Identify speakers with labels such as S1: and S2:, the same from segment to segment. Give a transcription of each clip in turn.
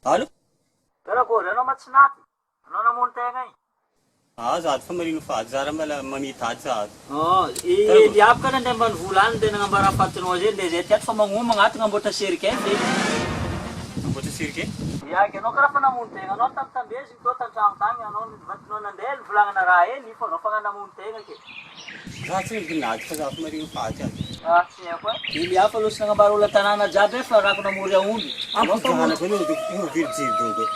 S1: Allô?
S2: Però corre, non mazzinati. Non a montagne.
S1: Zaad fa marino fa zara mala mamita zaad.
S2: Oh, e di apka na man vulan din nga bara patnoje de jet fa mangu mangat nga bota sirke.
S1: Bota sirke?
S2: Ya ke no kara fa na montagne, no tam tam besi to tam tam tam no vat no na del vulan na rae ni fa no fa na montagne ke.
S1: Zaad se ginad fa zaad marino fa zaad.
S2: Ah, siya ko. Ili apa lus nga barula tanana jabe fa ra ko na murya undi.
S1: Ano fa na ko no do virji do.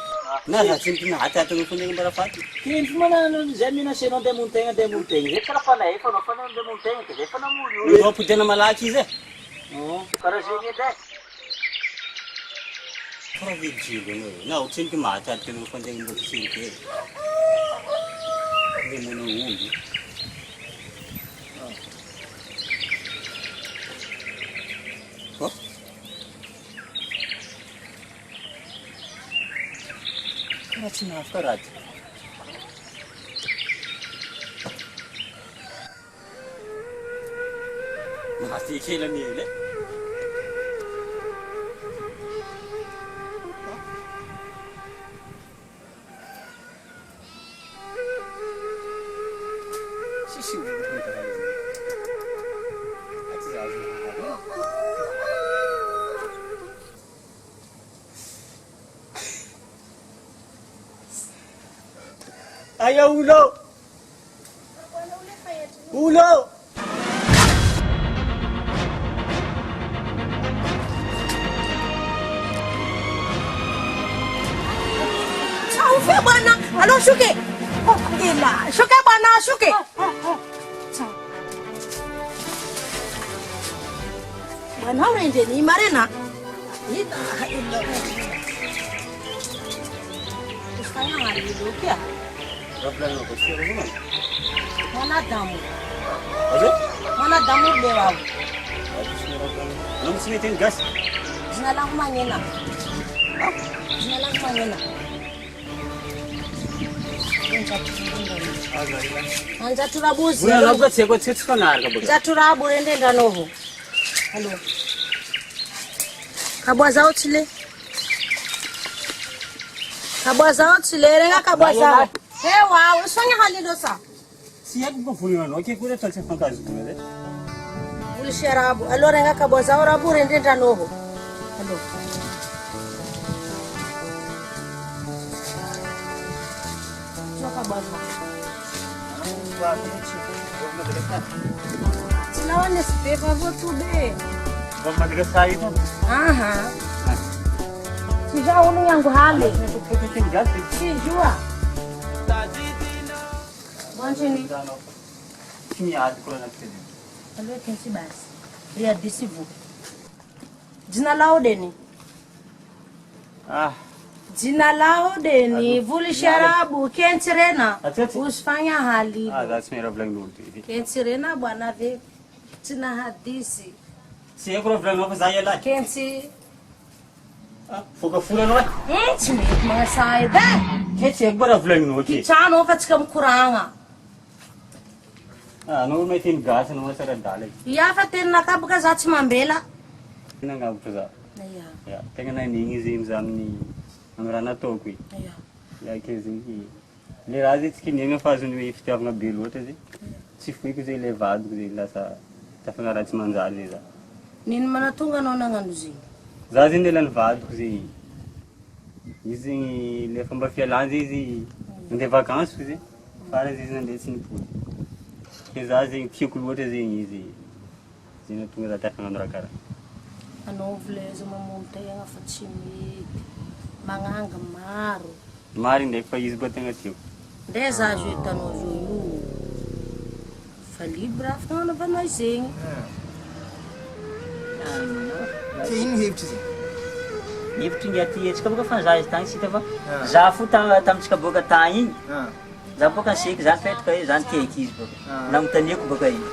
S1: Na hatin na hata to ko nga bara fa.
S2: Kin fa na no zemina se no de montagne. E kara fa na e fa no fa na de montagne ke fa na muri.
S1: Do pude na mala chize.
S2: Oh, kara jini de.
S1: Kara virji do no. Na utin ki mata to ko nga bota sirke. Ni mo no undi. Ko? Kaçın hafta rahat. Masih kelam ni le. Sisi ni kita hari ini. Asyik asyik. Ayaw ulo! Ulo!
S3: Ufe bwana, alo shuke. Oh, ila, shuke bwana, shuke. Bwana uende ni marena. Ila, ila. Usifanya ngari dukia.
S1: Rablan ko siya naman.
S3: Mana damu.
S1: Ano?
S3: Mana damu bewaw.
S1: Anong sinitin gas?
S3: Zina lang mangena. Zina lang mangena. Anza turabuzi.
S1: Una labda tseko tsetsuka na arga buga.
S3: Za turabu rende ndanovo. Hello. Kabwa zao chile. Kabwa zao chile renga kabwa zao. Hewa, usifanya hali dosa.
S1: Siya ko fulina no ke kure tsalse fankazi kumede.
S3: Ulisharabu. Alo renga kabwa zao rabu rende ndanovo. Hello. Sinawa newspaper for today.
S1: Vamos madrasa ito.
S3: Aha. Sijua unu yangu hali.
S1: Tem gas?
S3: Sijua. Bonjini.
S1: Kini aad ko na kete.
S3: Alo kensi basi. Ria disivu. Jinalao deni.
S1: Ah,
S3: Jinalao deni. Vulisharabu. Kentirena.
S1: Atati.
S3: Usfanya hali.
S1: That's me vlog no TV.
S3: Kentirena bwana ve. Tina hadisi.
S1: Si é pro vlog no fazer lá.
S3: Kenti.
S1: Foga fula no.
S3: Timit mga saida.
S1: Que se é para vlog no aqui.
S3: Kichano fatika mkuranga.
S1: Ah, não me tem gás, não é ser dale.
S3: Yafa tena kabuka zati mambela.
S1: Não ngau fazer.
S3: Aya.
S1: Ya, tenho na ninguém zim zamni. Amrana tokui.
S3: Aya.
S1: Ya que zim. Le razit que ninguém faz um iftar na bilota zi. Se foi que ele levado que ele lá tá falando de manjar neza.
S3: Nini manatunga naona nganuzinga.
S1: Zazi nele levado que dizem le famba fialanzi zi. Não tem vacances zi. Para dizem não desse não. Que zazi que o outro zi zi. Zina tunga da tá falando cara.
S3: Ano vleza uma montanha fatimite. Manganga maro.
S1: Marin de país batendo tio.
S3: 10 ajuda no joio. Fali braf não vai nós hein.
S4: Quem heeft ze?
S2: Hevitry ny aty antsika boka fa za izy tagny sika fa za fo tamitsika boka tagny igny za boka anseky za petraka hoe za niteky izy boka nagnontaniako boka izy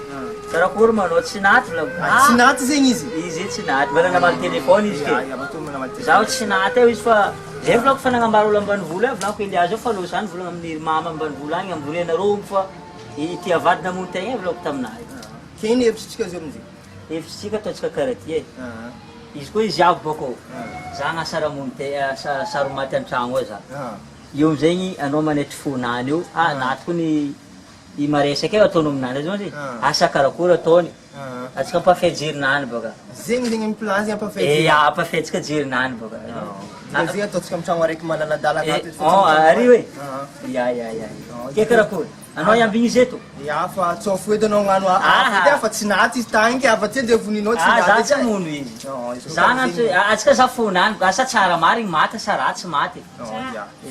S2: fa rakory manao tsy naty
S4: Tsy naty zegny izy.
S2: izy tsy naty mba nanambary telefôny izy ke
S4: Matoa manamady.
S2: zaho tsy naty eo izy fa zay volako fa nagnambara olo ambanivolo a volako Eliazy eo fa loha zany volagna amin'ny mama ambanivolo agny ambolenareo fa ity avady namono tegna volako taminazy
S4: Quem heeft tsika zio amin'izay?
S2: hevitsika ataontsika karaha ty e izy koa izy avy bako za agnasara mony saromaty an-tragno ao za eo amizegny anao manetry fonany eo naty koa ny maresaky eo ataonao aminany zao zy asa karakory ataony atsika ampafay jerinany baka
S4: Zegny zegny amin'ny plan zegny ampafay.
S2: ampafaytsika jerinany baka
S4: Zegny ataontsika amin'ny tragno araiky malaladalaka ato.
S2: ary hoe ya ke karakory anao iambigny izy eto
S4: Ya fa tsofo edy anao gnano fa tsy naty izy tagny avaty de voninao tsy
S2: za
S4: naty.
S2: tsy amono izy za gnantso atsika za fonany asa tsara marigny maty sa ratsy maty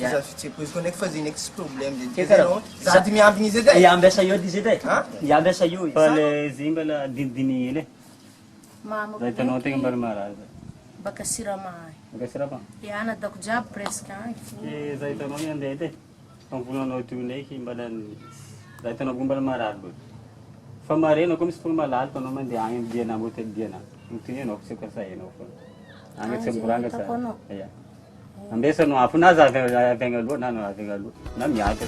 S4: Ya. Za fitsiko izy koa ndraiky fa zegny ndraiky tsy problème
S2: Ke
S4: zegny.
S2: karaha?
S4: Sady miambigny izy edy.
S2: iambiasa io izy edy iambiasa io izy
S1: Fa le zimba la dindini ele.
S3: Mama
S1: Daí tá não tem barmarada.
S3: baka siramai.
S1: Agak serapa.
S3: Yana dako jab presque hein.
S1: Que daí tá não ia andar Ang pulang no tu nei que badan. Daí tá não gumbal marado. Famare no como se for malado quando man de angin dia na bote dia na. Itu ya no se kerja ya no. Angin se kurang kerja. Ya. Ambesa no apu na za venga lu na no venga lu. Na mi ate.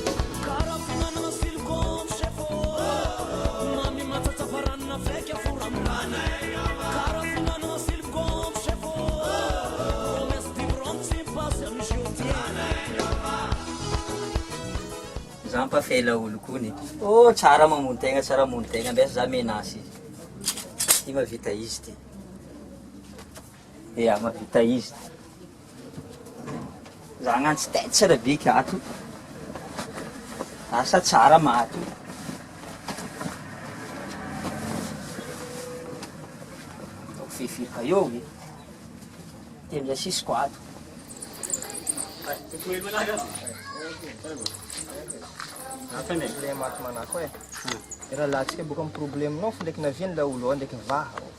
S2: Zampa fela olo kony. Oh, tsara mamono tegna, mbesa za menasy izy. Ty mavita izy ty. Ya, mavita izy. Za gnantsy tety tsara biky ato. Asa tsara mato. Toko fifirika eo e. Ty amizay sisiko ato.
S1: Apa ni?
S4: Problema ato manako e. Raha latsika boka amin'ny probleminao fa ndraiky naviany la olo ao ndraiky vaha ao.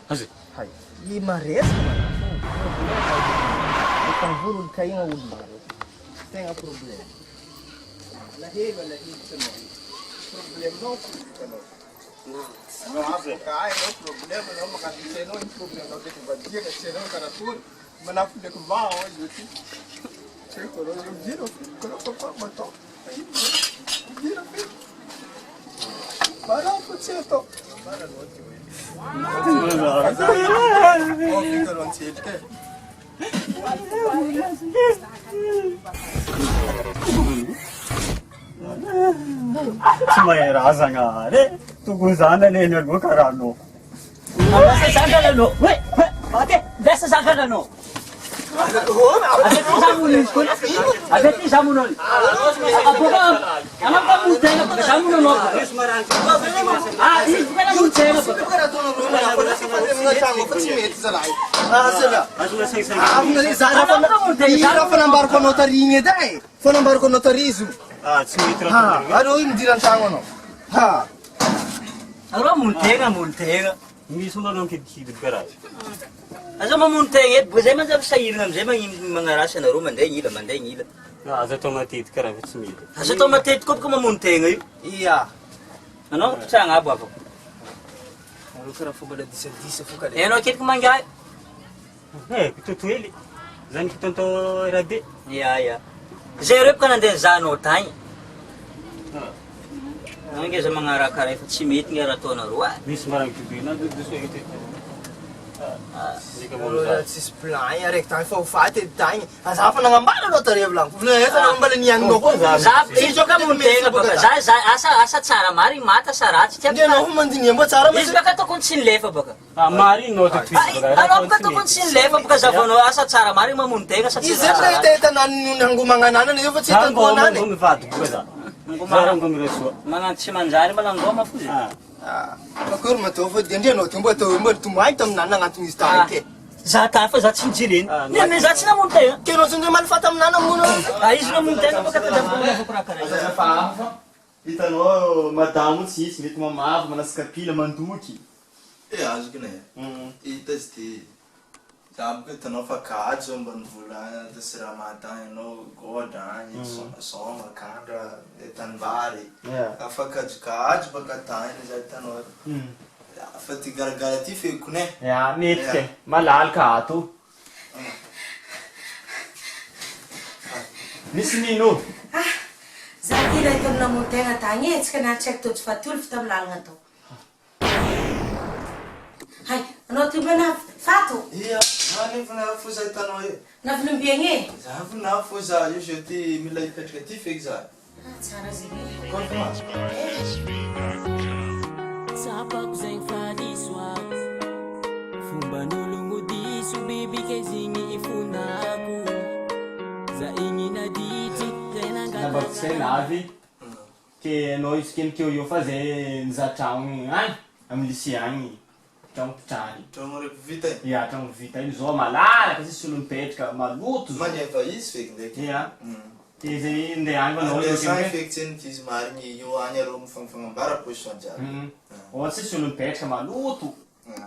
S1: Azi.
S4: Hay. I maresaka manako. Boka mivory olo kaigna olo maresaka. Tegna problema. Lahelo tsanao. Probleminao tsanao. Não há cai, não problema, não, mas você não tem problema, não tem que vadia, que você não cara tudo, mas na filha que vai hoje aqui. Você colou, eu viro, colocou para matar. Aí, vira, filho. Para o você to. Para no outro. Ó, fica no outro, quer?
S1: Cuma ya rasa ngare. Tu guzana ni nergo karano.
S2: Dessa sangka no. Wait, okay. Dessa sangka no. Agak ni samu nol. Apa kan? Anak kamu jangan pakai samu nol. Ini bukan kamu jangan pakai.
S4: Fanambariko anao tarigny edy e. Fanambariko anao tarizo.
S1: Ah, tsumitra.
S4: Alô io midira an-tragno anao. Ha.
S2: Agora montenga.
S1: Misy moa anao kidikidy karaha.
S2: Aza mamono tegna eto, zay man zany sahirana amizay magnarasa anareo mandeha gn'ila.
S1: Aza atao matetiky karaha fa tsy mety.
S2: Aza atao matetiky koa baka mamono tegna io.
S4: Iya.
S2: Anao pitragna abo afaka.
S4: Anao karaha fomba ladisa foka le.
S2: Anao aketiky mangahy.
S1: Totoely. Zany kitantao rabe.
S2: Ya. Zay reo baka nandeha nizahanao tagny. Anao ngeza magnarakarah fa tsy mety ngy raha ataonareo ah.
S1: Misy maragny totoena diso ety. Ndika
S4: Olo tsisy plan araiky tagny fa ho faty edy tagny. Aza fa nagnambala anao tareo lang. Efa nagnambala nianinao koa.
S2: Za izy ka mamono tegna baka. Za asa tsara marigny mata sa ratsy
S4: Hindi anao mandinia mba tsara
S2: izy baka tokony tsy nilefa baka.
S1: marigny no totoely.
S2: Anao baka tokony tsy nilefa baka zavanao asa tsara marigny mamono tegna sa tsy
S4: Izy zay tena tanany nangomagna ananany io fa tsy hitako anany.
S1: Ngô mivady koa za. Zara ngô miresoa.
S2: Magnano tsy manjary mbala ngoma fo zay.
S4: Akory matao fa dia anao tia mba atao mba tombahy taminany nagnantony izy tagny ke.
S2: Za ta fa za tsy nijireny. Ne za tsy namono tegna.
S4: Kenao tsindry malifata aminany amono.
S2: Izy namono tegna baka tadavako raha karaha.
S5: Hitanao madamo tsy isy mety mamava manasika pila mandoky.
S6: Azo que né? Itas de sabe que tu não faz caso, um volante, de ser amatando, no godan, soma, candra, tanvari. A faca de caso, bacatane, já tá no. A fatigar garati fico né?
S5: Mety ke malal ka ato. Misy nino?
S3: Za tira ito namono tegna tagny tsy kana check to fatulf tam lalagna to. Hay, anao ty mana fato.
S6: Ia, ani vana fuza tano e.
S3: Na vinumbienge.
S6: Za vana fuza, eu já te me lai petkati fico za.
S3: Tsara zigny.
S6: Confirma.
S7: Sapako zegny fadisoako fomban'ologno diso bibike zigny ifonako za igny nadity zay
S5: Nabatsay navy. Ke anao izy kenikeo io fa zay nizaha tragno any amin'ny lycée agny. Tragno pitrany.
S6: Tragno repo vita.
S5: Ia, tragno vita iny zao malalaka sisy olo mipetraka maloto zao.
S6: Maneva isso fico ndraiky.
S5: Ia. Ke zay ndeha agny anao
S6: Ande sai fico tsy nitizy marigny io any arô mifanambara position jiaby.
S5: Ohatsy sisy olo mipetraka maloto.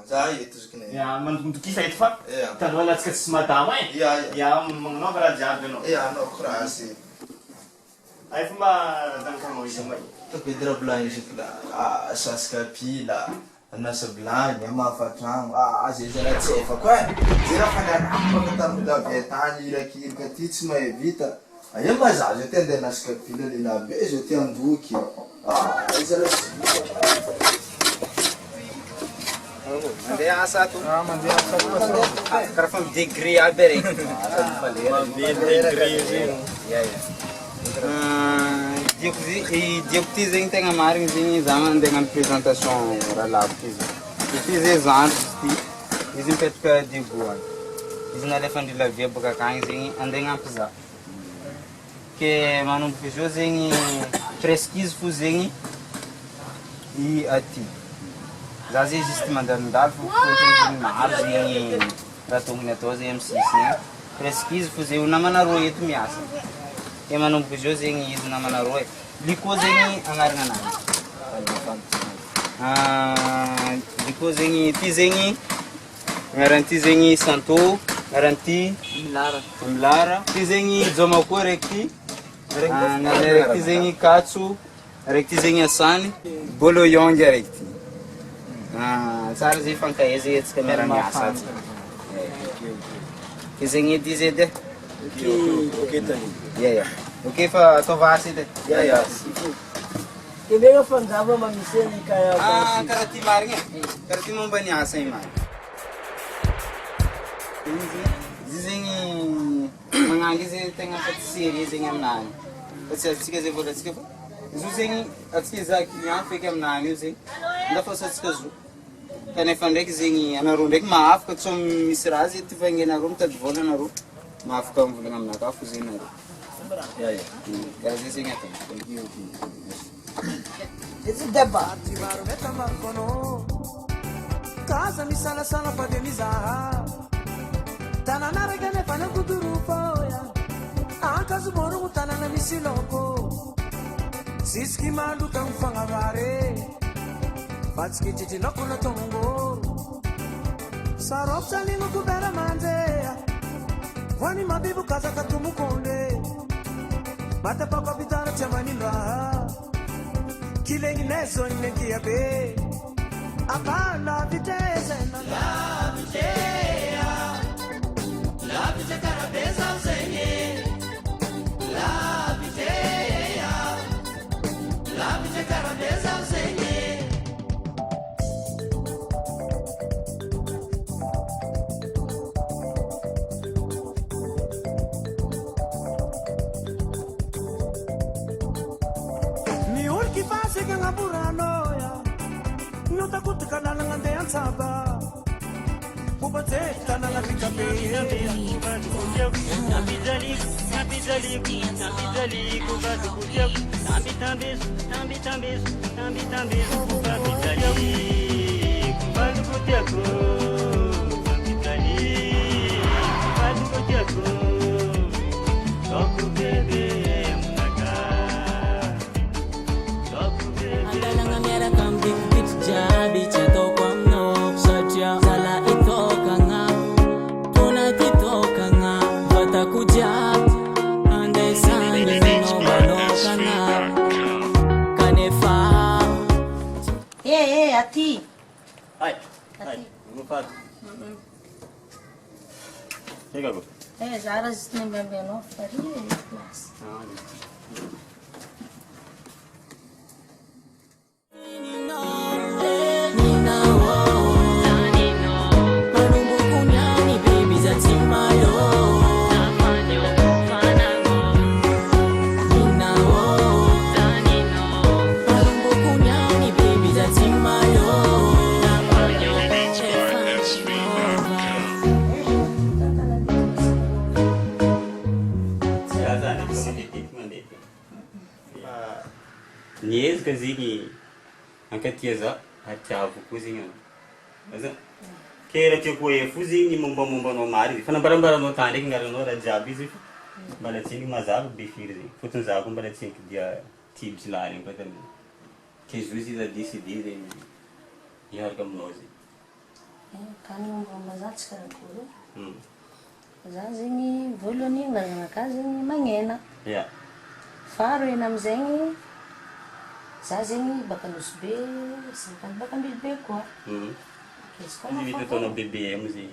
S6: Za eto izy kine.
S5: Ia, mandokondokisa eto fa.
S6: Ia.
S5: Taloha latsika tsisy madama e.
S6: Ia.
S5: Ia, magnanaova raha jiaby anao.
S6: Ia, anao korasy.
S5: Ay fomba zankanao izy amay.
S6: Tapedra blanc izy la saska pila. Nasa blanc, mafatragno. Zay zala tsy efa koa. Zay raha fanarahako tamin'ny lavietany irakiraka ty tsy mahavita. Aia mba za zao ty andeha nasaka pila lehilabe zao ty andoky. Zala tsy
S4: Mandeha asa ato. Mandeha asa ato. Karaha fa degré aby regny.
S8: Diako ty zegny tegna marigny zegny za mandeha hagnano présentation raha lavitra izy. Ity zay zandry izy ty, izy mipetraka Diego agny. Izy nalefa andrilavia baka akagny zegny andeha hagnampy za. Ke manomboka izy eo zegny presque izy fo zegny i aty. Za zay juste mandalindaly fo zegny maro zegny raha tokony atao zegny amin'ny sisiny. Presque izy fo zegny namana roa eto miasa. Ke manomboka izy eo zegny izy namana roa e. Liko zegny agnarana ananjy. Liko zegny ty zegny agnaran'ity zegny Santo, agnaran'ity Milara. Ty zegny Jomakoa raiky ty. Raiky ty zegny Katso, raiky ty zegny Asany, Boloyongy raiky ty. Tsara zay fankaheza etsika miara-miasa aty. Ty zegny edy izy edy e. Ok fa ataova asa edy e.
S7: Kebega fanjava mamiseny kaya
S8: Karaha ty marigny e. Karaha ty momba ny asa iny marigny. Izy zegny magnangy izy tegna fa tsy sérieux zegny aminany. Fa tsy atsika zay volatsika fa izy io zegny atsika za client feky aminany io zegny ndafa atsika zo. Kanefa ndraiky zegny anareo ndraiky mahafaka tsy misy raha zay ty vaingenareo mitady vola anareo. Mahafaka mivolagna aminakahy fo zegny nareo. Karaha zay zegny atao.
S7: esse debate.
S9: Casa mi sala sala pa de mizaha. Tanana regane pa na kuduru foya. Ankazu boru tanana misiloko. Siski mandu tang fangavare. Fatski titi no kuna tongo. sarok salingo kubera manzea wani mabibu kaza katumukonde mata pako bitara chamani raha kilengi nezo nimekia be apana viteze na la vitea la vite karabeza usenye la vitea la vite karabeza usenye Sega burano ya no takutika na ngande ansaba kubateta na lafika bei
S3: Ati.
S1: Hai. Vamos fazer. Chega agora.
S3: Já era isso nem bem não faria classe.
S1: Niez que zini ankatiaza hatiavo cozinha. Mas que era tipo eu fuzinho mumba no mari. Fana barambara no tande que ngara no rajabi zi. Balatinho mazabo bifiri. Futun zago balatinho que dia tips lá em para também. Que juiz da decidir e organizar.
S3: Kani mumba zati cara kuro. Zazini voloni ngara na casa ni mangena.
S1: Yeah.
S3: Faro ina mzengi. Zazini bakanus be, sampai bakan be kwa.
S1: Ini kita tono BBM sih.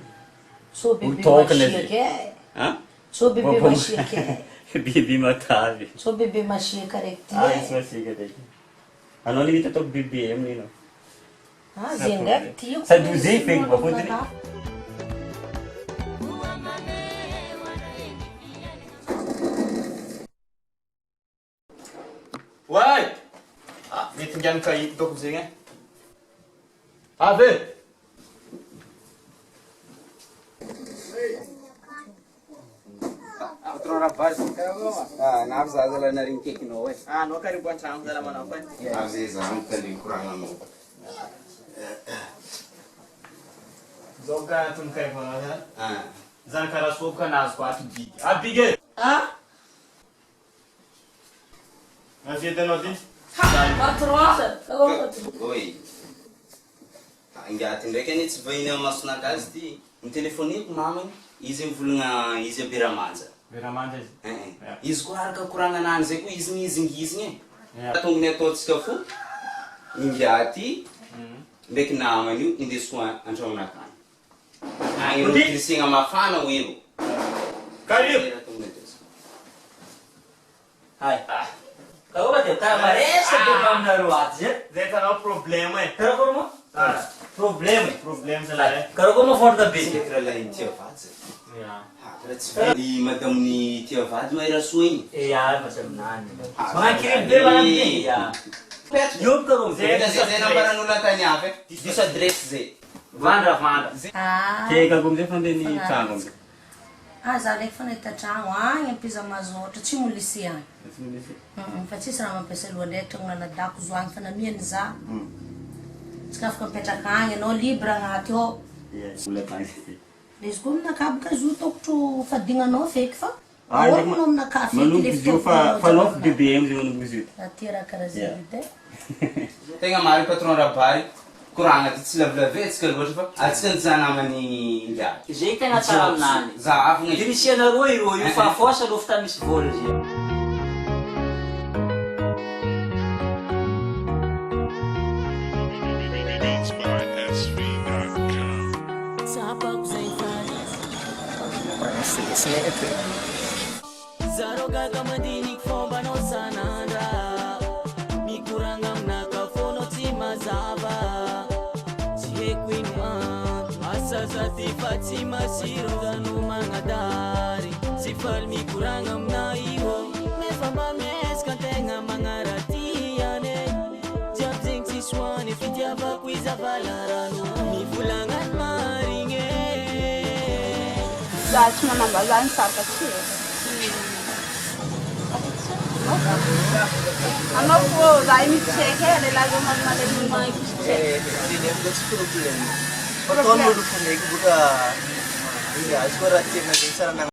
S3: So BBM masih ke?
S1: Hah?
S3: So BBM masih ke?
S1: BBM matavi.
S3: So BBM masih correct.
S1: Ah, isso masih correct. Ano ni kita tok BBM ni no.
S3: Ah, zendek tio.
S1: Sa duzi fake ba pun ni. Why? Dit jangan kai dok zinga. Ave.
S8: Patrão rapaz. Na avza zala na rin keki no we.
S2: No kari buat sang dalam mana apa?
S8: Avza zala kali kurang no.
S5: Zoga tun kai mana? Zan kara soka na squat big. Big. Masih ada noti?
S8: Oi. Angatin reka ni tsvaina masuna kasti. Un telefoni ku mama izi mvulunga izi biramanja.
S5: Biramanja.
S8: Izi ku harka kuranga nanze ku izi ni zingizni. Atung ne tot skafu. Ingati. Bek nama ni indi swa antong nakan. Ai ro krisinga mafana wiru.
S5: Kali.
S2: Hai. Kau betul tak mereka sebab naruat je.
S5: Zeta no problema.
S2: Kalau kau mau,
S5: Problem salah.
S2: kalau kau mau for the bid.
S8: Kira lain tia faz.
S5: Ya.
S8: Di madam ni tia faz mai rasuin.
S2: Iya macam nani. Mengan kirim bel malam ni ya. Yuk kau
S8: Zeta zeta bara nula tanya apa? Bisa dress ze.
S2: Vanda.
S1: Que gum de fande ni tangom.
S3: Zalek fana itachangwa anya pisa mazoto chimulisiana. Fatisi na mapesa luandete ngana daku zwang fana mienza. Skafka peta kanya no libra ngati ho.
S1: Yes, ule pansi.
S3: Desgum na kabka zuto kutu fadinga no fake fa.
S1: Ai,
S3: nom na kafe
S1: Manu bizu fa nof BBM de manu bizu.
S3: Atira karazite.
S8: Tenga mari patrão rapari. koragna ty tsy lavilavetsika loatra fa atsika ny namany ndraty.
S2: Zay tegna tsara aminany.
S8: Zahavagna.
S2: Dirisianareo io fa fosa aloha fa misy vola zay.
S7: Zarogaga mandinig fombanao sanandra mikoragna aminaka fono tsy mazava tsy haiko ino asa zaty fa tsy masiro gano magnadary tsy faly mikoragna amina io nefa mamesika antegna magnaratiane jiaby zegny tsy soany fitiavako izavala-rano mivolagnan marigny
S10: za tsy manambazany sapatsy anao fô za mitseka le laza malemalemma
S4: tsy problème. Ataon'olo fondraiky boka azy koa raha tiana zegny sarana